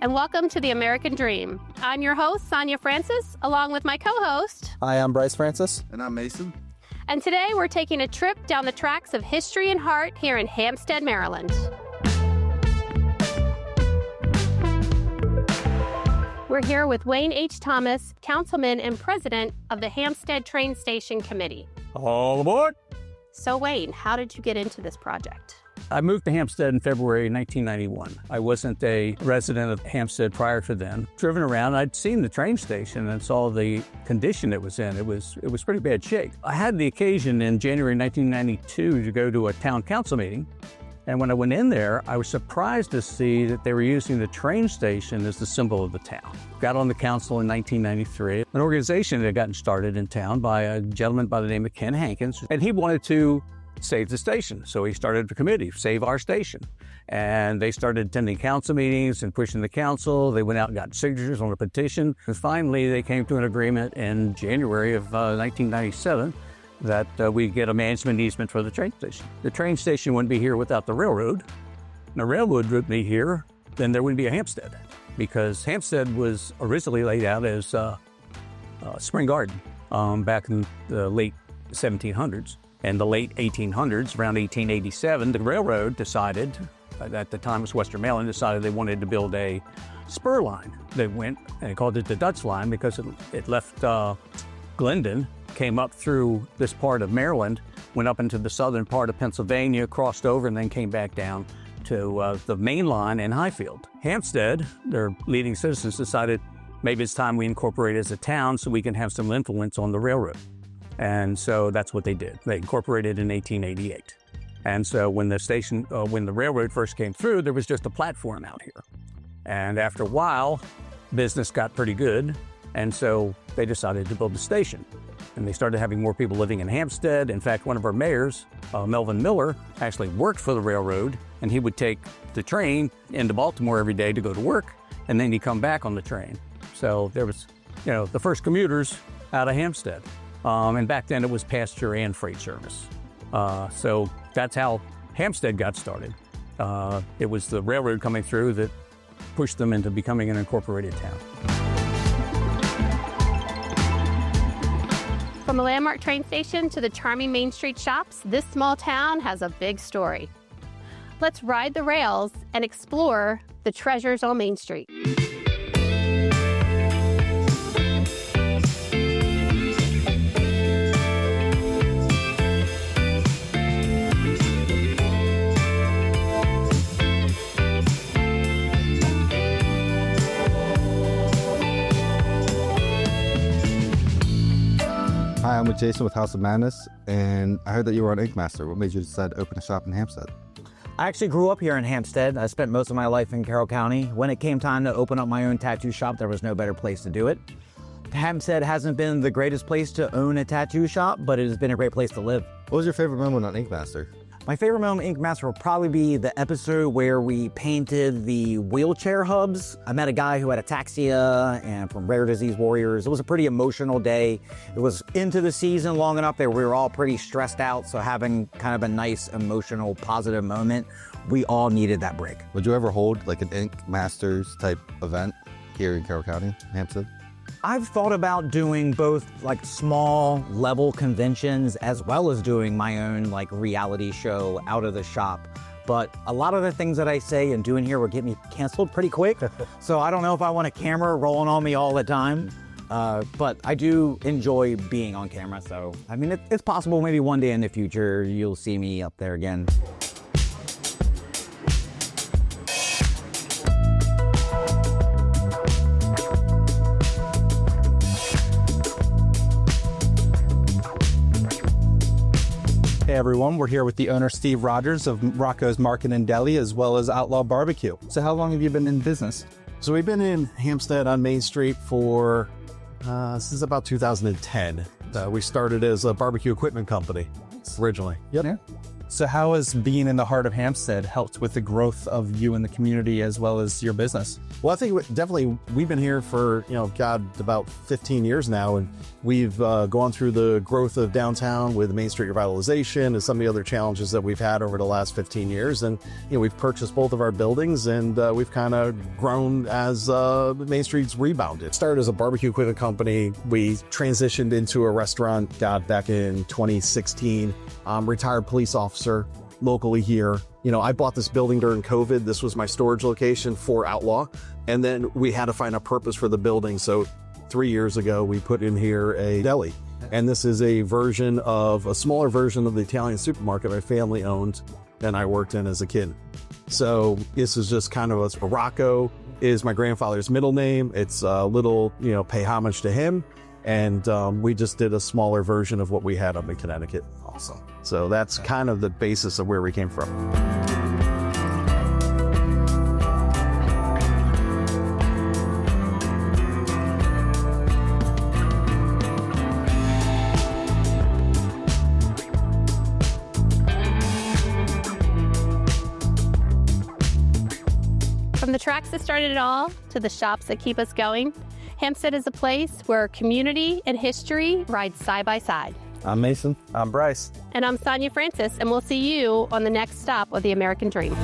and welcome to the American Dream. I'm your host, Sonia Francis, along with my co-host. Hi, I'm Bryce Francis. And I'm Mason. And today we're taking a trip down the tracks of history and heart here in Hampstead, Maryland. We're here with Wayne H. Thomas, Councilman and President of the Hampstead Train Station Committee. All aboard! So Wayne, how did you get into this project? I moved to Hampstead in February 1991. I wasn't a resident of Hampstead prior to then. Driven around, I'd seen the train station and saw the condition it was in. It was pretty bad shape. I had the occasion in January 1992 to go to a town council meeting. And when I went in there, I was surprised to see that they were using the train station as the symbol of the town. Got on the council in 1993, an organization that had gotten started in town by a gentleman by the name of Ken Hankins, and he wanted to save the station. So he started a committee, Save Our Station. And they started attending council meetings and pushing the council. They went out and got signatures on a petition. And finally, they came to an agreement in January of 1997 that we get a management easement for the train station. The train station wouldn't be here without the railroad. And the railroad wouldn't be here, then there wouldn't be a Hampstead, because Hampstead was originally laid out as Spring Garden back in the late 1700s. In the late 1800s, around 1887, the railroad decided, at the time it was Western Maryland, decided they wanted to build a spur line. They went and they called it the Dutch line because it left Glendon, came up through this part of Maryland, went up into the southern part of Pennsylvania, crossed over, and then came back down to the main line in Highfield. Hampstead, their leading citizens, decided maybe it's time we incorporate as a town so we can have some influence on the railroad. And so that's what they did. They incorporated in 1888. And so when the railroad first came through, there was just a platform out here. And after a while, business got pretty good. And so they decided to build a station. And they started having more people living in Hampstead. In fact, one of our mayors, Melvin Miller, actually worked for the railroad, and he would take the train into Baltimore every day to go to work, and then he'd come back on the train. So there was, the first commuters out of Hampstead. And back then it was passenger and freight service. So that's how Hampstead got started. It was the railroad coming through that pushed them into becoming an incorporated town. From a landmark train station to the charming Main Street shops, this small town has a big story. Let's ride the rails and explore the treasures on Main Street. Hi, I'm with Jason with House of Madness, and I heard that you were on Ink Master. What made you decide to open a shop in Hampstead? I actually grew up here in Hampstead. I spent most of my life in Carroll County. When it came time to open up my own tattoo shop, there was no better place to do it. Hampstead hasn't been the greatest place to own a tattoo shop, but it has been a great place to live. What was your favorite moment on Ink Master? My favorite moment in Ink Master will probably be the episode where we painted the wheelchair hubs. I met a guy who had ataxia and from Rare Disease Warriors. It was a pretty emotional day. It was into the season long enough that we were all pretty stressed out, so having kind of a nice, emotional, positive moment, we all needed that break. Would you ever hold like an Ink Masters type event here in Carroll County, Hampstead? I've thought about doing both like small level conventions as well as doing my own like reality show out of the shop. But a lot of the things that I say and doing here will get me canceled pretty quick. So I don't know if I want a camera rolling on me all the time. But I do enjoy being on camera. So, I mean, it's possible maybe one day in the future you'll see me up there again. Hey everyone, we're here with the owner Steve Rogers of Rocco's Market and Deli as well as Outlaw Barbecue. So how long have you been in business? So we've been in Hampstead on Main Street for since about 2010. We started as a barbecue equipment company originally. Yep. Yeah. So how has being in the heart of Hampstead helped with the growth of you and the community as well as your business? Well, I think definitely we've been here for, about 15 years now, and we've gone through the growth of downtown with Main Street revitalization and some of the other challenges that we've had over the last 15 years. And, we've purchased both of our buildings, and we've kind of grown as Main Street's rebounded. Started as a barbecue equipment company. We transitioned into a restaurant, back in 2016. Retired police officer locally here. I bought this building during COVID. This was my storage location for Outlaw. And then we had to find a purpose for the building. So 3 years ago, we put in here a deli. And this is a smaller version of the Italian supermarket my family owned and I worked in as a kid. So this is just kind of Rocco is my grandfather's middle name. It's a little, pay homage to him. And we just did a smaller version of what we had up in Connecticut also. So that's kind of the basis of where we came from. From the tracks that started it all to the shops that keep us going, Hampstead is a place where community and history ride side by side. I'm Mason. I'm Bryce. And I'm Sonia Francis, and we'll see you on the next stop of the American Dream.